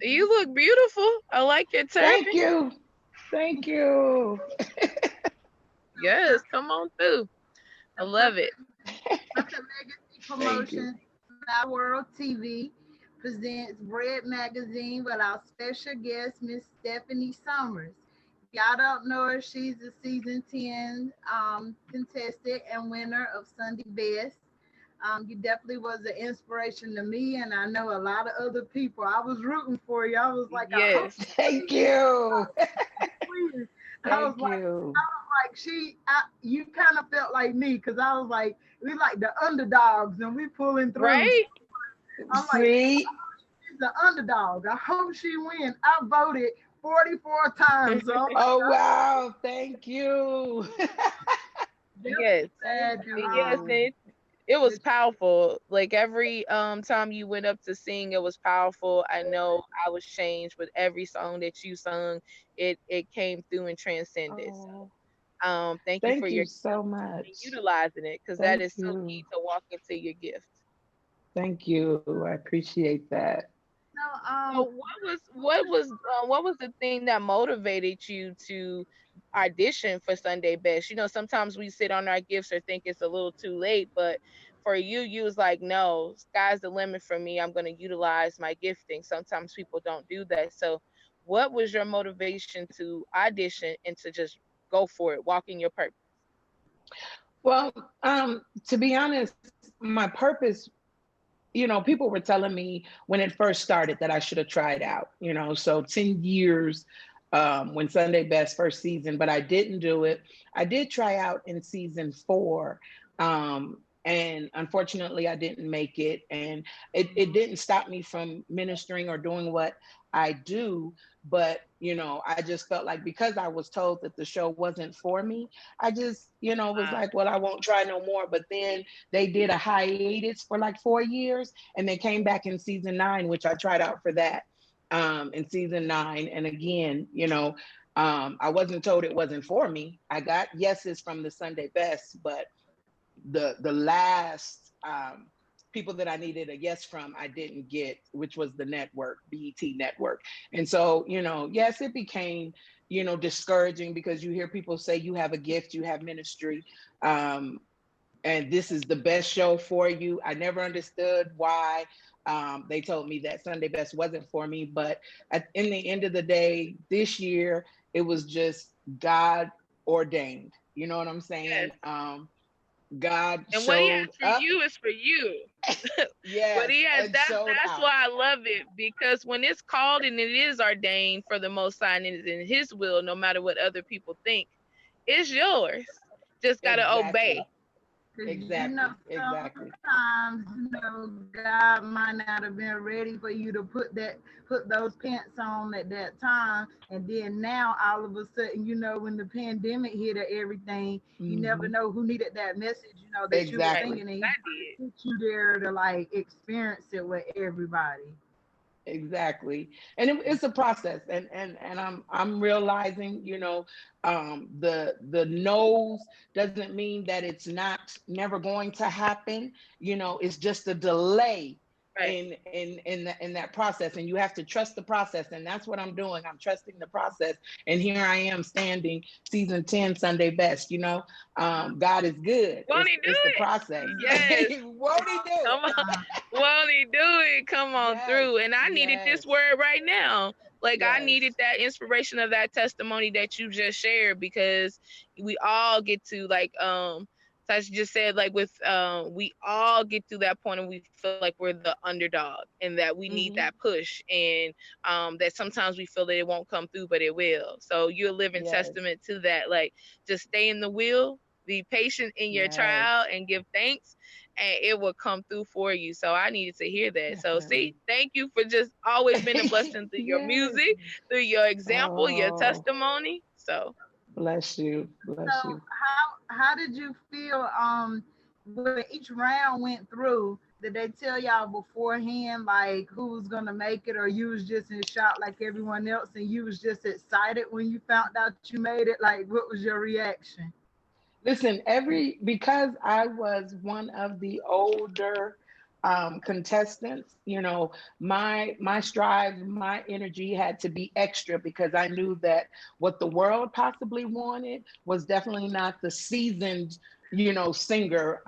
You look beautiful. I like your Thank turban. you. Thank you. Yes, come on through. I The love it. Perfect Legacy Thank you. Promotions, Flower World TV presents Bread Magazine with our special guest, Miss Stephanie Summers. If y'all don't know her, she's the season 10 contestant and winner of Sunday Best. You definitely was an inspiration to me, and I know a lot of other people. I was rooting for you. I was like, I hope Yes. Thank you. you win. I was Thank like, you. you kind of felt like me because I was like, we like the underdogs and we pulling through. Right? I'm like, See? she's the underdog. I hope she wins. I voted 44 times, so I'm like, Oh, wow. Thank you. Yes. Thank glad Yes, you. it was that powerful. Like every time you went up to sing, it was powerful. I know I was changed with every song that you sung. It came through and transcended. Oh, So thank you for thank your you gift so and much. utilizing it because that Thank is so you. key to walk into your gift. Thank you. I appreciate that. no, So what was the thing that motivated you to audition for Sunday Best? Sometimes we sit on our gifts or think it's a little too late, but for you, you was like, no, sky's the limit for me. I'm going to utilize my gifting. Sometimes people don't do that. So, what was your motivation to audition and to just go for it, walk in your purpose? Well, to be honest, my purpose, people were telling me when it first started that I should have tried out. So 10 years when Sunday Best first season, but I didn't do it. I did try out in season 4. And unfortunately, I didn't make it. And it didn't stop me from ministering or doing what I do. But, I just felt like because I was told that the show wasn't for me, I just, was Wow. like, well, I won't try no more. But then they did a hiatus for like 4 years and they came back in season 9, which I tried out for that in season 9. And again, I wasn't told it wasn't for me. I got yeses from the Sunday Best, but the last people that I needed a yes from, I didn't get, which was the network, BET network. And so, yes, it became, discouraging because you hear people say you have a gift, you have ministry. Um, and this is the best show for you. I never understood why they told me that Sunday Best wasn't for me. But in the end of the day, this year, it was just God ordained. You know what I'm saying? Yes. God And what he showed has for up, you is for you. What yes, he has, and showed that's out. why I love it, because when it's called and it is ordained for the most high and it is in his will, no matter what other people think, it's yours. Just gotta Exactly, obey. because exactly, exactly. sometimes God might not have been ready for you to put those pants on at that time, and then now all of a sudden, when the pandemic hit or everything, you never Hmm. know who needed that message, that you were Right. Exactly. singing, and he I did. put you there to like experience it with everybody. Exactly. And it's a process. And I'm realizing, the no's doesn't mean that it's not never going to happen. It's just a delay Right. in that process. And you have to trust the process. And that's what I'm doing. I'm trusting the process. And here I am standing season 10 Sunday Best. God is good. Won't he do It's the it? process. Yes. Won't he do Come on. it? Won't he do it? Come on Yes, through. And I needed this yes, word right now. Like I needed yes. that inspiration of that testimony that you just shared, because we all get to like Tasha just said, like with we all get to that point and we feel like we're the underdog and that we need that Hmm. push, and that sometimes we feel that it won't come through but it will. So you're a living Yes, testament to that. Like just stay in the wheel, be patient in your trial, yes, and give thanks, and it will come through for you. So I needed to hear that. So see, definitely. thank you for just always being a blessing through your Yes. music, through your example, your Oh, testimony. So bless you. Bless So you. how did you feel when each round went through? Did they tell y'all beforehand like who was gonna make it, or you was just in shock like everyone else, and you was just excited when you found out you made it? Like, what was your reaction? Listen, because I was one of the older contestants, my strive, my energy had to be extra because I knew that what the world possibly wanted was definitely not the seasoned, singer.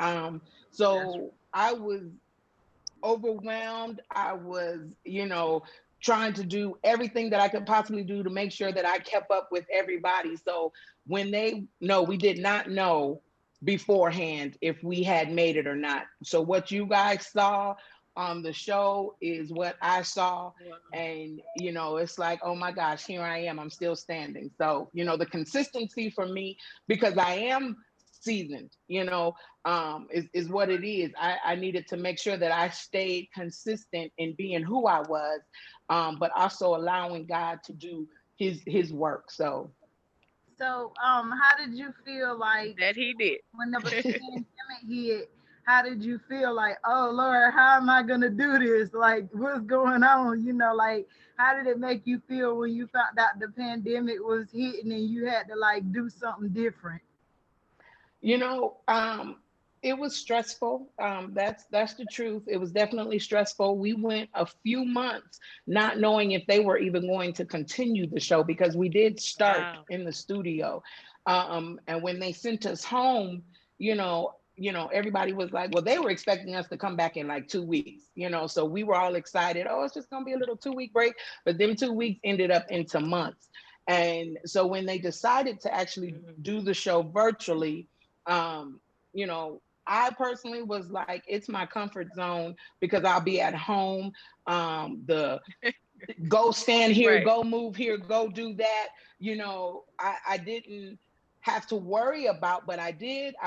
So I was overwhelmed. I was, trying to do everything that I could possibly do to make sure that I kept up with everybody. So when we did not know beforehand if we had made it or not. So what you guys saw on the show is what I saw. Wow. And, it's like, oh my gosh, here I am. I'm still standing. So, the consistency for me, because I am seasoned, is what it is. I needed to make sure that I stayed consistent in being who I was, but also allowing God to do his work. So So, how did you feel like That he did. whenever the pandemic hit? How did you feel like, oh Lord, how am I gonna do this? Like, what's going on? Like, how did it make you feel when you found out the pandemic was hitting and you had to like do something different? You know, it was stressful. That's the truth. It was definitely stressful. We went a few months not knowing if they were even going to continue the show because we did start Wow. in the studio. And when they sent us home, everybody was like, well, they were expecting us to come back in like 2 weeks, so we were all excited. Oh, it's just gonna be a little 2 week break. But them 2 weeks ended up into months. And so when they decided to actually Mhm. do the show virtually, um, I personally was like, it's my comfort zone because I'll be at home. The go stand here, Right. go move here, go do that. I didn't have to worry about, but I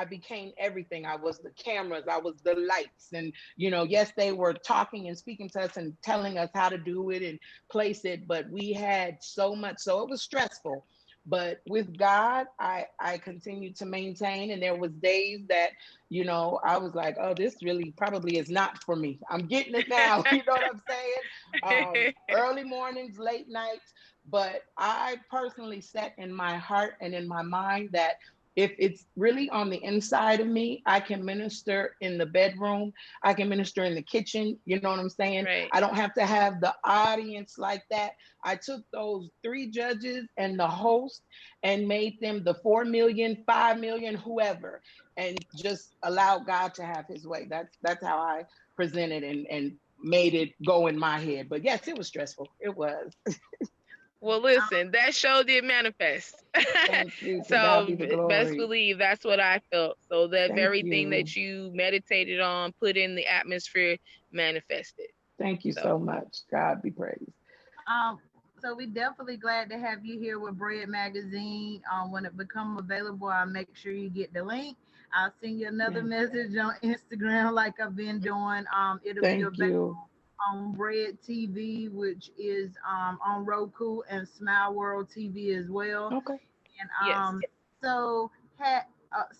became everything. I was the cameras, I was the lights. And, yes, they were talking and speaking to us and telling us how to do it and place it, but we had so much. So it was stressful. But with God, I continued to maintain. And there was days that, I was like, oh, this really probably is not for me. I'm getting it now. You know what I'm saying? Early mornings, late nights. But I personally set in my heart and in my mind that if it's really on the inside of me, I can minister in the bedroom. I can minister in the kitchen. You know what I'm saying? Right. I don't have to have the audience like that. I took those three judges and the host and made them the 4 million, 5 million, whoever, and just allow God to have his way. That's how I presented and made it go in my head. But yes, it was stressful. It was. Well, listen, that show did manifest. Thank you. To God So be the best glory. believe that's what I felt. So that Thank very thing you. that you meditated on, put in the atmosphere, manifested. Thank you So so much. God be praised. Um, so we definitely glad to have you here with Bread Magazine. When it become available, I'll make sure you get the link. I'll send you another Yes. message on Instagram like I've been doing. It'll be Thank available you. on Bread TV, which is on Roku and Smile World TV as well. Okay. And yes. so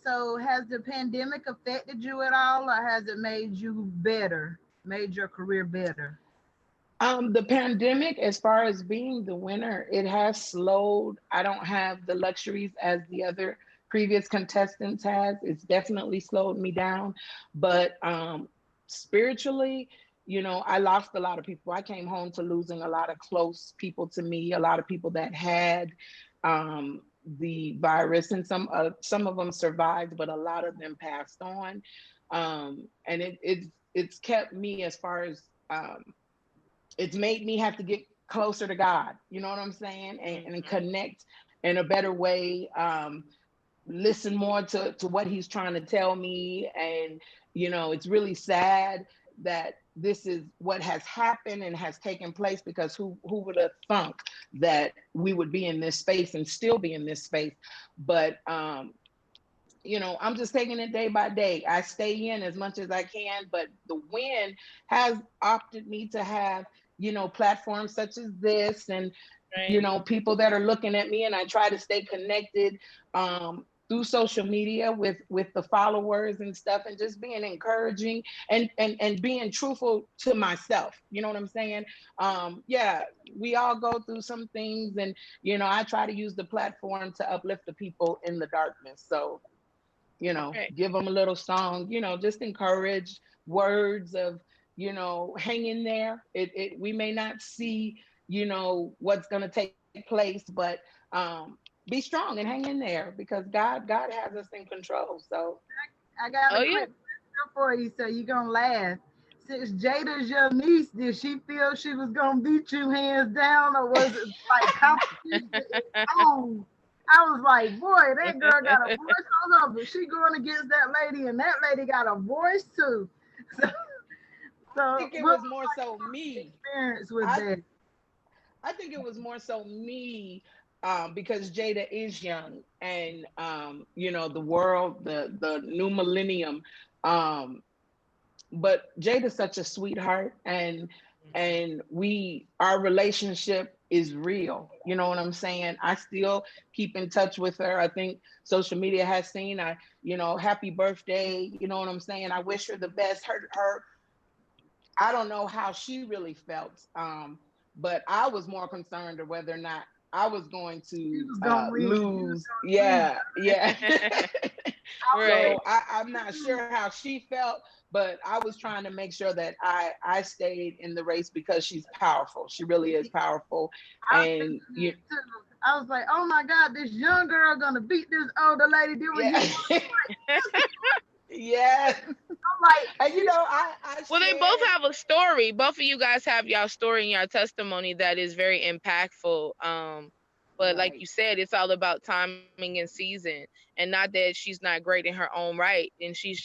so has the pandemic affected you at all, or has it made you better, made your career better? The pandemic, as far as being the winner, it has slowed. I don't have the luxuries as the other previous contestants has. It's definitely slowed me down. But spiritually, I lost a lot of people. I came home to losing a lot of close people to me, a lot of people that had the virus, and some of them survived, but a lot of them passed on. And it's kept me as far as it's made me have to get closer to God. You know what I'm saying? And Hmm. connect in a better way. Listen more to what he's trying to tell me. And, it's really sad that this is what has happened and has taken place, because who would have thunk that we would be in this space and still be in this space. But I'm just taking it day by day. I stay in as much as I can, but the wind has opted me to have, platforms such as this, and, Right. people that are looking at me, and I try to stay connected through social media with the followers and stuff, and just being encouraging and being truthful to myself. You know what I'm saying? Yeah, we all go through some things, and, I try to use the platform to uplift the people in the darkness. So, Right. give them a little song, just encourage words of, hang in there. We may not see, what's going to take place, but be strong and hang in there because God has us in control. So I got Oh a yeah. quick question for you, so you're gonna laugh. Since Jada's your niece, did she feel she was gonna beat you hands down, or was it like competition is on? I was like, boy, that girl got a voice on her, but she going against that lady, and that lady got a voice too. So, I so think it what was was more like so your me. experience with I that? I think it was more so me, because Jada is young, and the world, the new millennium. Um, but Jada's such a sweetheart, and our relationship is real. You know what I'm saying? I still keep in touch with her. I think social media has seen. Happy birthday. You know what I'm saying? I wish her the best. Her I don't know how she really felt, but I was more concerned of whether or not I was going You to was gonna win. You was lose. gonna lose. Yeah, yeah. Right. So I'm not sure how she felt, but I was trying to make sure that I stayed in the race because she's powerful. She really is powerful, I was and thinking that too. I was like, oh my God, this young girl gonna beat this older lady. Then when you yeah, yes. I'm like, And she I Well, they both shared. have a story. Both of you guys have y'all story and your testimony that is very impactful. But like Right, you said, it's all about timing and season, and not that she's not great in her own right, and she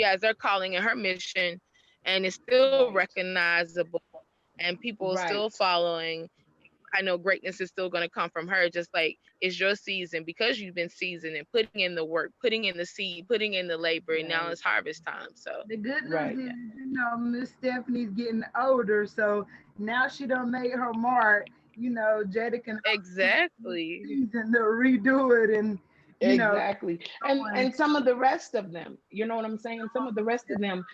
has her calling and her mission, and it's still right, recognizable, and people are still right. following. I know greatness is still going to come from her, just like it's your season because you've been seasoned and putting in the work, putting in the seed, putting in the labor, and now Right, it's harvest time. So, the good news right. is, Miss Stephanie's getting older, so now she don't make her mark. Jada can exactly. season to redo it and Exactly. going. And some of the rest of them, you know what I'm saying? Some of the rest of them,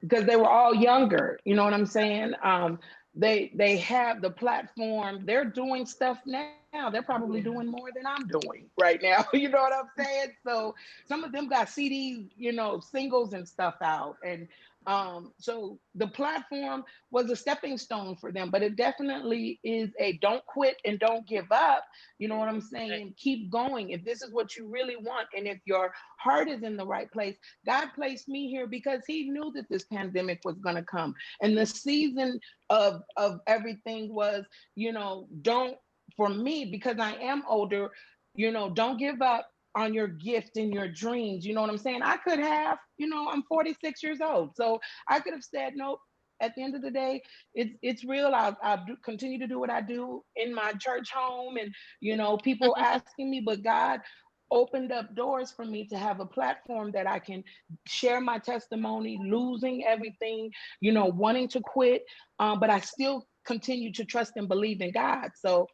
because they were all younger, you know what I'm saying? They have the platform. They're doing stuff now. They're probably doing Yeah. more than I'm doing right now. You know what I'm saying? So some of them got CDs, singles and stuff out. And so the platform was a stepping stone for them, but it definitely is a don't quit and don't give up. You know what I'm Right. saying? Keep going. If this is what you really want, and if your heart is in the right place, God placed me here because He knew that this pandemic was going to come. And the season of everything was, don't, for me, because I am older, don't give up on your gift and your dreams. You know what I'm saying? I could have, I'm 46 years old. So I could have said, nope. At the end of the day, it's real. I'll continue to do what I do in my church home, and people asking me, but God opened up doors for me to have a platform that I can share my testimony, losing everything, wanting to quit, but I still continue to trust and believe in God. So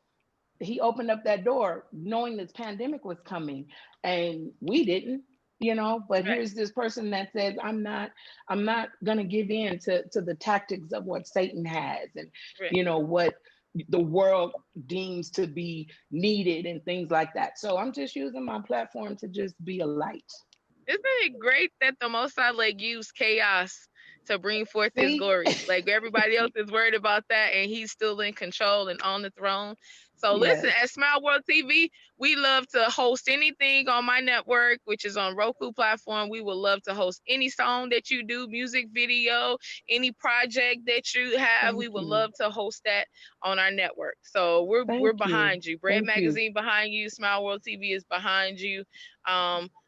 He opened up that door knowing this pandemic was coming, and we didn't. But Right. here's this person that says, I'm not gonna give in to the tactics of what Satan has, and Right. what the world deems to be needed and things like that. So I'm just using my platform to just be a light. Isn't it great that the Most High like used chaos to bring forth His See? glory? Like everybody else is worried about that, and He's still in control and on the throne. So listen, Yes. at Smile World TV, we love to host anything on my network, which is on Roku platform. We would love to host any song that you do, music video, any project that you have. We Thank would you. love to host that on our network. So we're Thank you. behind you. B.R.E.A.D Thank you. Magazine behind you. Smile World TV is behind you.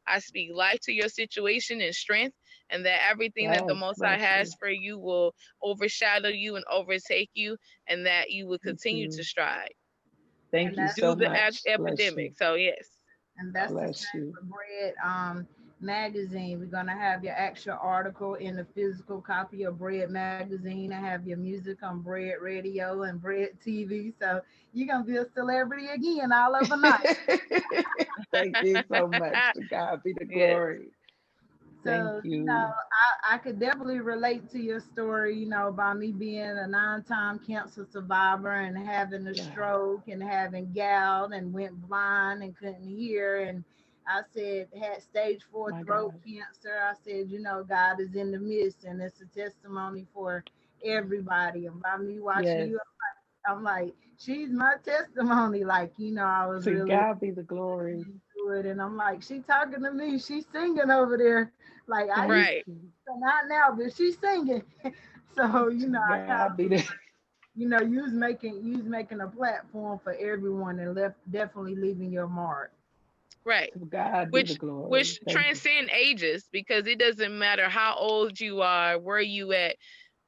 I speak life to your situation and strength, and that everything that the Yes. Most High Bless has you. for you will overshadow you and overtake you, and that you will Thank continue to you. stride Thank And you that's so through the much. Bless epidemic. you. So, yes. and that's the Bless same you. for Bread Magazine. We're gonna have your actual article in the physical copy of Bread Magazine. I have your music on Bread Radio and Bread TV. So you're gonna be a celebrity again all overnight. Thank you so much. To God be the Yes. glory. Thank So, you. I could definitely relate to your story, about me being a 9-time cancer survivor and having a Yeah. stroke and having gout and went blind and couldn't hear and I said had stage 4 My throat God. cancer. I said, you know, God is in the midst, and it's a testimony for everybody. And by me watching Yes. you, I'm like, she's my testimony. Like, you know, I was To really God be the glory. into it, and I'm like, she talking to me. She's singing over there. Like I used Thank Right. you. to, not now, but she's singing. So, you To know, I kind God be the you know, you was making a platform for everyone and left definitely leaving your mark. Right. to God be the which glory. which Thank you. transcend ages, because it doesn't matter how old you are, where you at.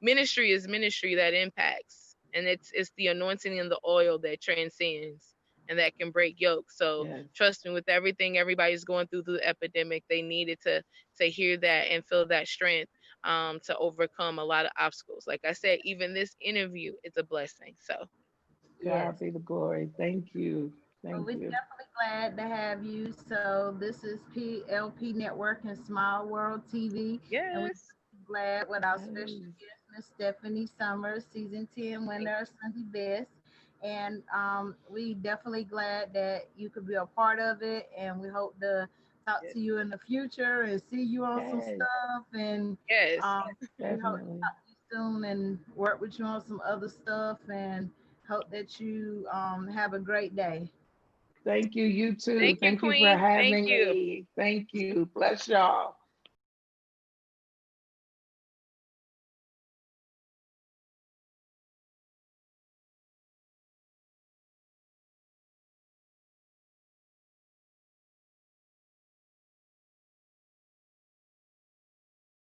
Ministry is ministry that impacts, and it's the anointing and the oil that transcends and that can break yokes. So Yes. trust me, with everything everybody's going through the epidemic, they needed to hear that and feel that strength, to overcome a lot of obstacles. Like I said, even this interview is a blessing. So Yes. God be the glory. Thank you. Well, Thank we're you. definitely glad to have you. So this is PLP Network and Smile World TV, and we're yes. glad with our special Yes. guest, Miss Stephanie Summers, season 10 Thank winner of Sunday Best. And we definitely glad that you could be a part of it. And we hope to talk you. to you in the future and see you on some Yes. stuff. And Yes. um, we hope to Definitely. talk to you soon and work with you on some other stuff. And hope that you have a great day. Thank you. You too. Thank you, Thank you for Queen. Thank having you. me. Thank you. Bless y'all.